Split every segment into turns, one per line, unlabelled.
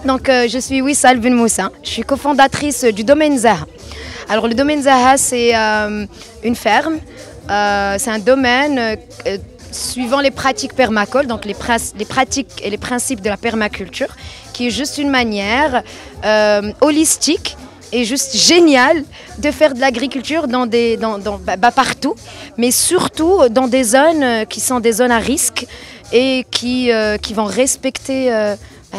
Donc, je suis Wissal Ben Moussa, je suis cofondatrice du domaine Zaha. Alors, le domaine Zaha, c'est une ferme, c'est un domaine suivant les pratiques permacoles, donc les pratiques et les principes de la permaculture, qui est juste une manière holistique et juste géniale de faire de l'agriculture partout, mais surtout dans des zones qui sont des zones à risque et qui vont respecter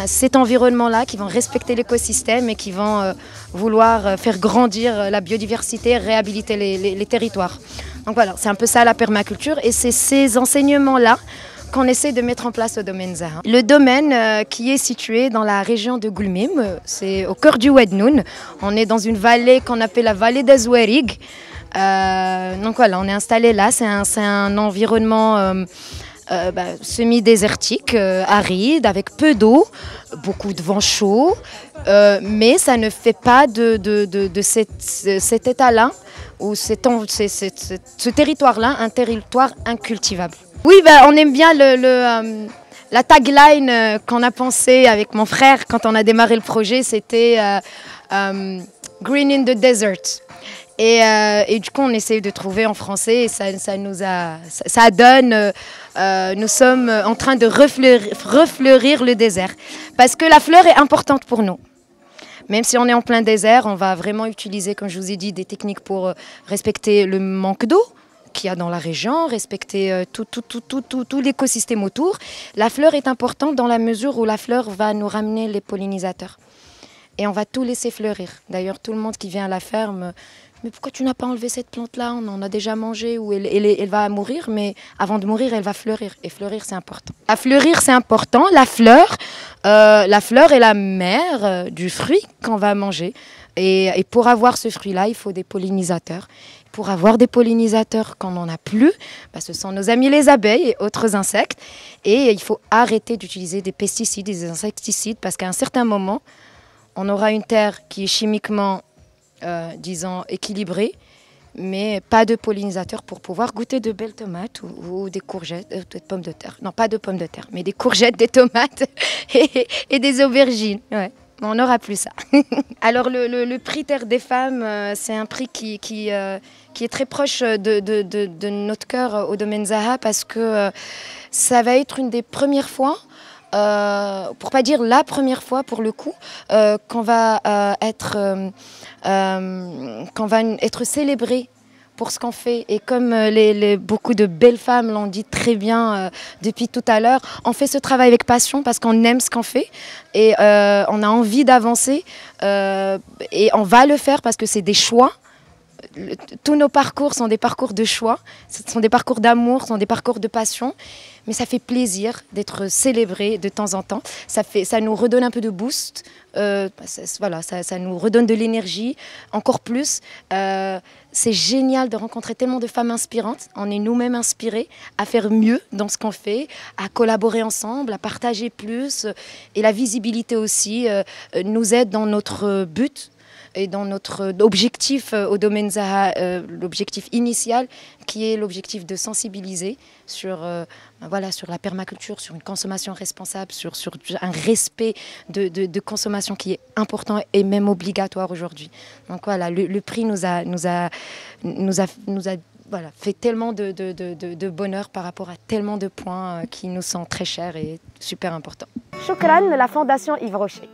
cet environnement-là, qui vont respecter l'écosystème et qui vont vouloir faire grandir la biodiversité, réhabiliter les territoires. Donc voilà, c'est un peu ça la permaculture et c'est ces enseignements-là qu'on essaie de mettre en place au domaine Zaha. Le domaine qui est situé dans la région de Goulmim, c'est au cœur du Oued-Noun. On est dans une vallée qu'on appelle la vallée des Ouerig. Donc voilà, on est installé là, c'est un environnement semi-désertique, aride, avec peu d'eau, beaucoup de vent chaud, mais ça ne fait pas de cet état-là, ou ce territoire-là, un territoire incultivable. Oui, on aime bien la tagline qu'on a pensée avec mon frère quand on a démarré le projet, c'était Green in the Desert. Et du coup, on essaye de trouver en français et ça donne, nous sommes en train de refleurir le désert. Parce que la fleur est importante pour nous. Même si on est en plein désert, on va vraiment utiliser, comme je vous ai dit, des techniques pour respecter le manque d'eau qu'il y a dans la région, respecter tout l'écosystème autour. La fleur est importante dans la mesure où la fleur va nous ramener les pollinisateurs. Et on va tout laisser fleurir. D'ailleurs, tout le monde qui vient à la ferme, mais pourquoi tu n'as pas enlevé cette plante-là? On en a déjà mangé, ou elle va mourir, mais avant de mourir, elle va fleurir. Et fleurir, c'est important. À fleurir, c'est important. La fleur est la mère du fruit qu'on va manger. Et pour avoir ce fruit-là, il faut des pollinisateurs. Pour avoir des pollinisateurs quand on n'en a plus, ce sont nos amis les abeilles et autres insectes. Et il faut arrêter d'utiliser des pesticides, des insecticides, parce qu'à un certain moment, on aura une terre qui est chimiquement, disons, équilibrée, mais pas de pollinisateurs pour pouvoir goûter de belles tomates ou des courgettes, des pommes de terre. Non, pas de pommes de terre, mais des courgettes, des tomates et des aubergines. Ouais. On n'aura plus ça. Alors le prix Terre des Femmes, c'est un prix qui est très proche de notre cœur au domaine Zaha, parce que ça va être une des premières fois, pour pas dire la première fois pour le coup, qu'on va être célébré pour ce qu'on fait. Et comme beaucoup de belles femmes l'ont dit très bien depuis tout à l'heure, on fait ce travail avec passion parce qu'on aime ce qu'on fait et on a envie d'avancer et on va le faire parce que c'est des choix. Tous nos parcours sont des parcours de choix, ce sont des parcours d'amour, ce sont des parcours de passion, mais ça fait plaisir d'être célébré de temps en temps. Ça nous redonne un peu de boost, ça nous redonne de l'énergie, encore plus. C'est génial de rencontrer tellement de femmes inspirantes. On est nous-mêmes inspirés à faire mieux dans ce qu'on fait, à collaborer ensemble, à partager plus. Et la visibilité aussi nous aide dans notre but et dans notre objectif au domaine Zaha, l'objectif initial qui est l'objectif de sensibiliser sur la permaculture, sur une consommation responsable, sur un respect de consommation qui est important et même obligatoire aujourd'hui. Donc voilà, le prix nous a fait tellement de bonheur par rapport à tellement de points qui nous sont très chers et super importants. Choukran, la Fondation Yves Rocher.